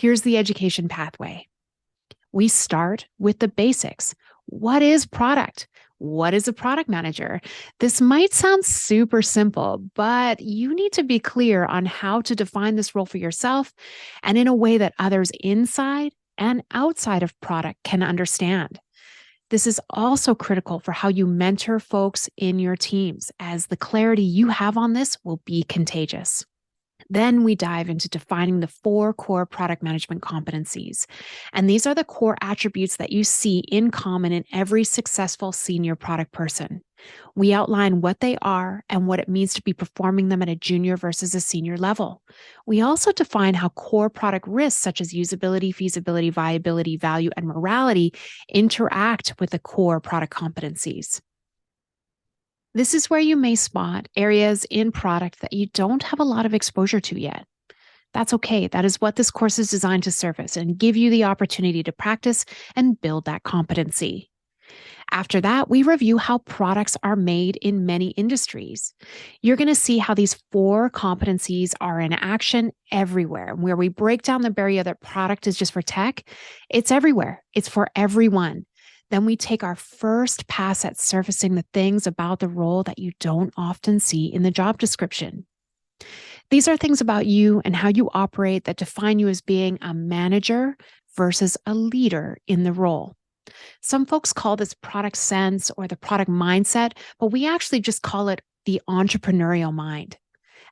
Here's the education pathway. We start with the basics. What is product? What is a product manager? This might sound super simple, but you need to be clear on how to define this role for yourself and in a way that others inside and outside of product can understand. This is also critical for how you mentor folks in your teams, as the clarity you have on this will be contagious. Then we dive into defining the 4 core product management competencies. And these are the core attributes that you see in common in every successful senior product person. We outline what they are and what it means to be performing them at a junior versus a senior level. We also define how core product risks such as usability, feasibility, viability, value, and morality interact with the core product competencies. This is where you may spot areas in product that you don't have a lot of exposure to yet. That's okay. That is what this course is designed to surface and give you the opportunity to practice and build that competency. After that, we review how products are made in many industries. You're going to see how these 4 competencies are in action everywhere. Where we break down the barrier that product is just for tech, it's everywhere. It's for everyone. Then we take our first pass at surfacing the things about the role that you don't often see in the job description. These are things about you and how you operate that define you as being a manager versus a leader in the role. Some folks call this product sense or the product mindset, but we actually just call it the entrepreneurial mind,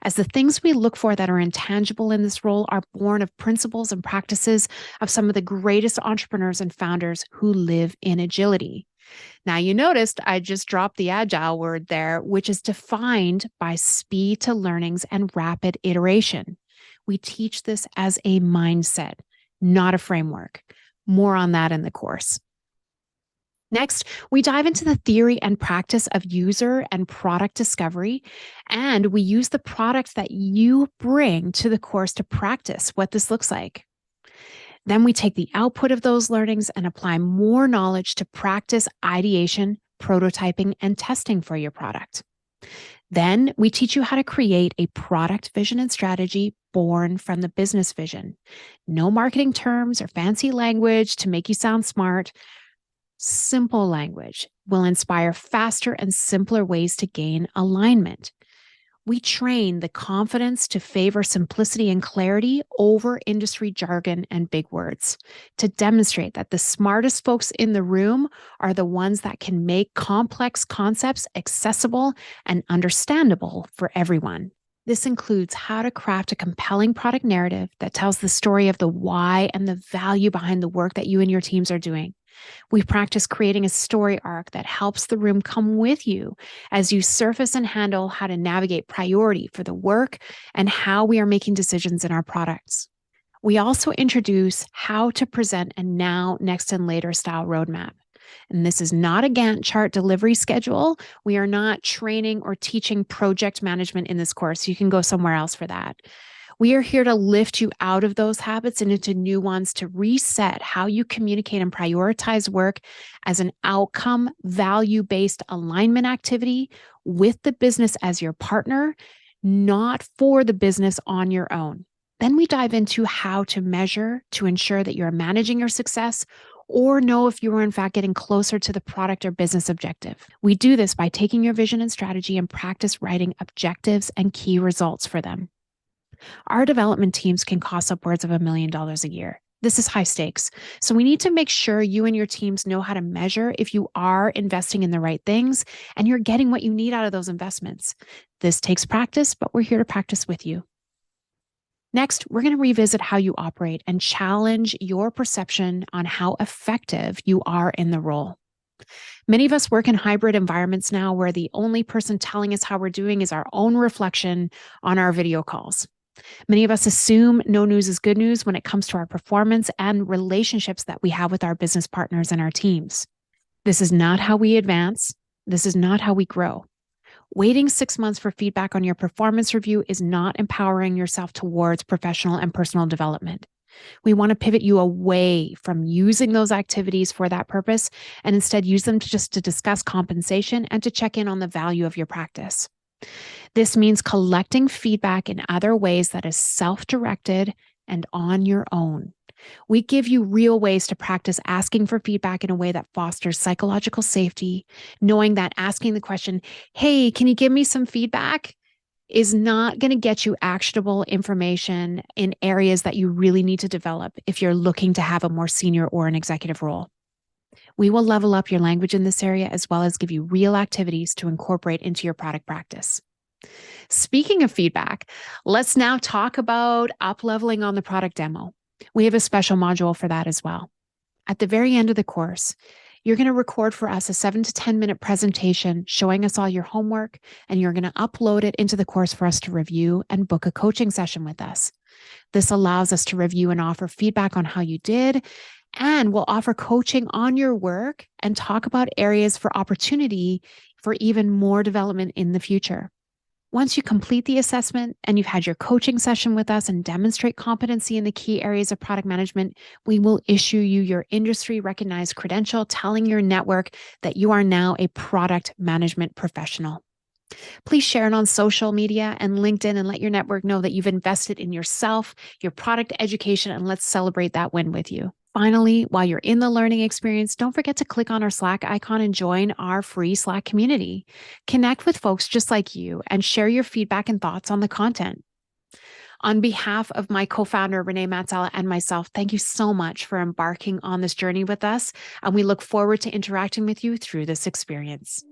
as the things we look for that are intangible in this role are born of principles and practices of some of the greatest entrepreneurs and founders who live in agility. Now, you noticed I just dropped the agile word there, which is defined by speed to learnings and rapid iteration. We teach this as a mindset, not a framework. More on that in the course. Next, we dive into the theory and practice of user and product discovery, and we use the products that you bring to the course to practice what this looks like. Then we take the output of those learnings and apply more knowledge to practice ideation, prototyping, and testing for your product. Then we teach you how to create a product vision and strategy born from the business vision. No marketing terms or fancy language to make you sound smart. Simple language will inspire faster and simpler ways to gain alignment. We train the confidence to favor simplicity and clarity over industry jargon and big words to demonstrate that the smartest folks in the room are the ones that can make complex concepts accessible and understandable for everyone. This includes how to craft a compelling product narrative that tells the story of the why and the value behind the work that you and your teams are doing. We practice creating a story arc that helps the room come with you as you surface and handle how to navigate priority for the work and how we are making decisions in our products. We also introduce how to present a now, next, and later style roadmap. And this is not a Gantt chart delivery schedule. We are not training or teaching project management in this course. You can go somewhere else for that. We are here to lift you out of those habits and into new ones to reset how you communicate and prioritize work as an outcome, value-based alignment activity with the business as your partner, not for the business on your own. Then we dive into how to measure to ensure that you're managing your success or know if you are in fact getting closer to the product or business objective. We do this by taking your vision and strategy and practice writing objectives and key results for them. Our development teams can cost upwards of $1 million a year. This is high stakes. So we need to make sure you and your teams know how to measure if you are investing in the right things and you're getting what you need out of those investments. This takes practice, but we're here to practice with you. Next, we're going to revisit how you operate and challenge your perception on how effective you are in the role. Many of us work in hybrid environments now where the only person telling us how we're doing is our own reflection on our video calls. Many of us assume no news is good news when it comes to our performance and relationships that we have with our business partners and our teams. This is not how we advance. This is not how we grow. Waiting 6 months for feedback on your performance review is not empowering yourself towards professional and personal development. We want to pivot you away from using those activities for that purpose and instead use them to discuss compensation and to check in on the value of your practice. This means collecting feedback in other ways that is self-directed and on your own. We give you real ways to practice asking for feedback in a way that fosters psychological safety, knowing that asking the question, hey, can you give me some feedback, is not going to get you actionable information in areas that you really need to develop if you're looking to have a more senior or an executive role. We will level up your language in this area as well as give you real activities to incorporate into your product practice. Speaking of feedback, let's now talk about up-leveling on the product demo. We have a special module for that as well. At the very end of the course, you're going to record for us a 7 to 10 minute presentation showing us all your homework, and you're going to upload it into the course for us to review and book a coaching session with us. This allows us to review and offer feedback on how you did, and we'll offer coaching on your work and talk about areas for opportunity for even more development in the future. Once you complete the assessment and you've had your coaching session with us and demonstrate competency in the key areas of product management, we will issue you your industry recognized credential telling your network that you are now a product management professional. Please share it on social media and LinkedIn and let your network know that you've invested in yourself, your product education, and let's celebrate that win with you. Finally, while you're in the learning experience, don't forget to click on our Slack icon and join our free Slack community. Connect with folks just like you and share your feedback and thoughts on the content. On behalf of my co-founder, Renee Matzala, and myself, thank you so much for embarking on this journey with us, and we look forward to interacting with you through this experience.